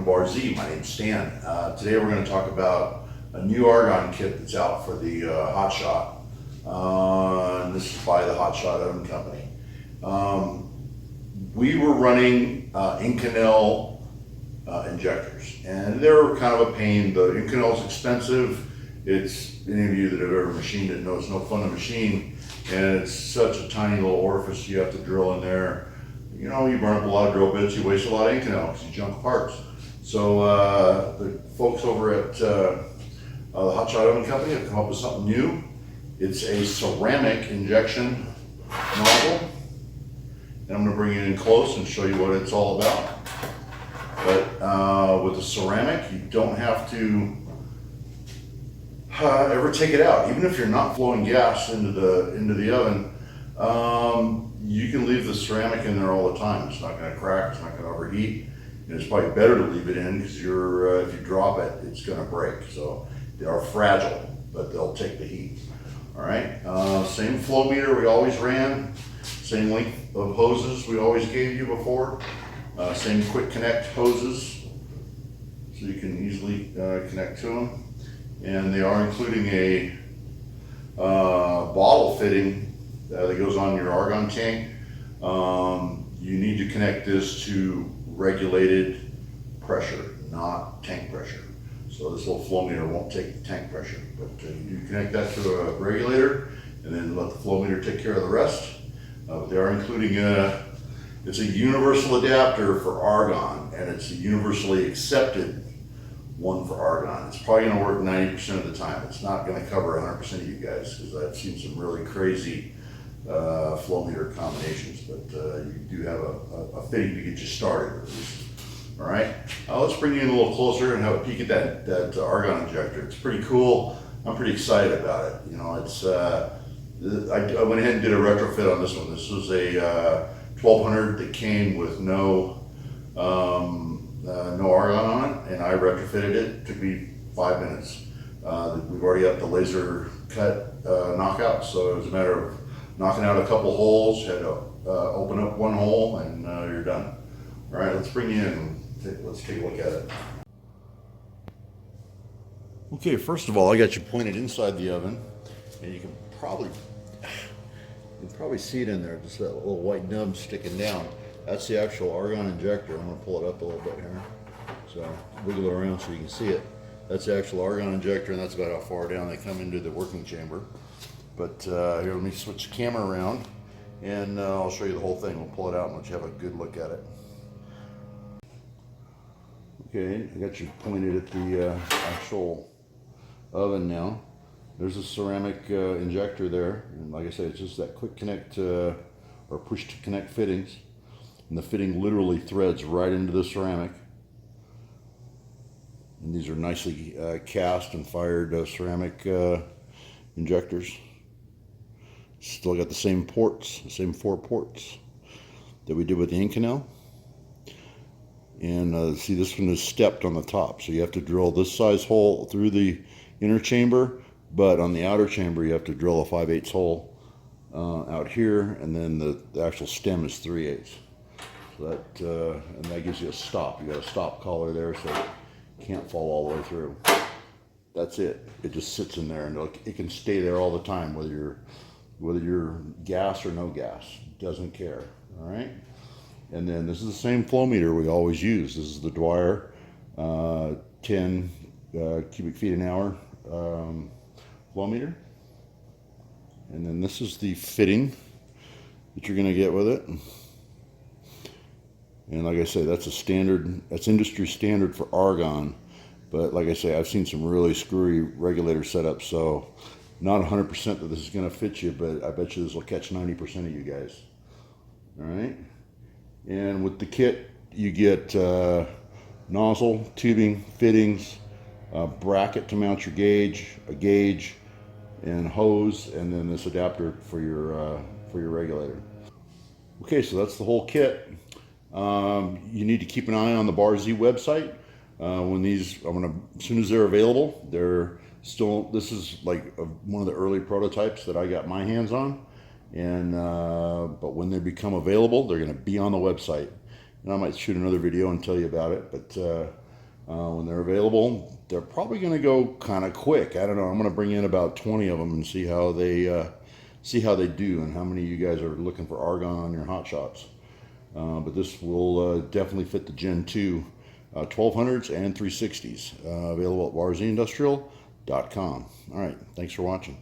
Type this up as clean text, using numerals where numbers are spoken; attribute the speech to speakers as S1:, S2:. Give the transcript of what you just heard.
S1: Welcome to Bar Z. My name's Stan. Today we're going to talk about a new Argon kit that's out for the hotshot. And this is by the Hotshot Oven Company. We were running Inconel injectors, and they're kind of a pain. The Inconel's expensive. It's, any of you that have ever machined it know it's no fun to machine, and it's such a tiny little orifice you have to drill in there. You know, you burn up a lot of drill bits, you waste a lot of Inconel because you junk parts. So the folks over at the Hotshot Oven Company have come up with something new. It's a ceramic injection nozzle, and I'm going to bring it in close and show you what it's all about. But with the ceramic, you don't have to ever take it out. Even if you're not flowing gas into the oven, you can leave the ceramic in there all the time. It's not going to crack, it's not going to overheat, and it's probably better to leave it in because if you drop it, it's going to break. So they are fragile, but they'll take the heat. All right, same flow meter we always ran, same length of hoses we always gave you before, same quick connect hoses, so you can easily connect to them. And they are including a bottle fitting that goes on your Argon tank. You need to connect this to regulated pressure, not tank pressure. So this little flow meter won't take the tank pressure, but you connect that to a regulator and then let the flow meter take care of the rest. But they are including it's a universal adapter for Argon, and it's a universally accepted one for Argon. It's probably going to work 90% of the time. It's not going to cover 100% of you guys, because I've seen some really crazy flow meter combinations, but you do have a fitting to get you started at least. All right, let's bring you in a little closer and have a peek at that Argon injector. It's pretty cool. I'm pretty excited about it. You know, it's I went ahead and did a retrofit on this one. This was a 1200 that came with no Argon on it, and I retrofitted it. It took me 5 minutes. We've already got the laser cut knockout, so it was a matter of knocking out a couple holes. Had to open up one hole, and you're done. All right, let's bring you in. Let's take a look at it. Okay, first of all, I got you pointed inside the oven, and you can probably see it in there, just that little white nub sticking down. That's the actual Argon injector. I'm going to pull it up a little bit here. So wiggle it around so you can see it. That's the actual Argon injector, and that's about how far down they come into the working chamber. But here, let me switch the camera around, and I'll show you the whole thing. We'll pull it out and let you have a good look at it. Okay, I got you pointed at the actual oven now. There's a ceramic injector there, and like I said, it's just that quick connect or push to connect fittings, and the fitting literally threads right into the ceramic. And these are nicely cast and fired ceramic injectors. Still got the same ports, the same 4 ports that we did with the Inconel. And see, this one is stepped on the top, so you have to drill this size hole through the inner chamber, but on the outer chamber you have to drill a 5/8 hole out here, and then the actual stem is 3/8. So that and that gives you a stop. You got a stop collar there, so it can't fall all the way through. That's it. It just sits in there, and it can stay there all the time, whether you're gas or no gas. It doesn't care. All right. And then this is the same flow meter we always use. This is the Dwyer 10 cubic feet an hour flow meter. And then this is the fitting that you're going to get with it. And like I say, that's a standard, that's industry standard for Argon. But like I say, I've seen some really screwy regulator setups, so not 100% that this is going to fit you, but I bet you this will catch 90% of you guys. All right. And with the kit, you get nozzle, tubing, fittings, a bracket to mount your gauge, a gauge, and hose, and then this adapter for your regulator. Okay, so that's the whole kit. You need to keep an eye on the Bar Z website. When these, as soon as they're available, they're still. This is like one of the early prototypes that I got my hands on. And but when they become available, they're going to be on the website, and I might shoot another video and tell you about it. But when they're available. They're probably going to go kind of quick. I don't know. I'm going to bring in about 20 of them and see how they do, and how many of you guys are looking for Argon on your hot shots. But this will definitely fit the Gen 2 1200s and 360s. Available at warzindustrial.com. All right. Thanks for watching.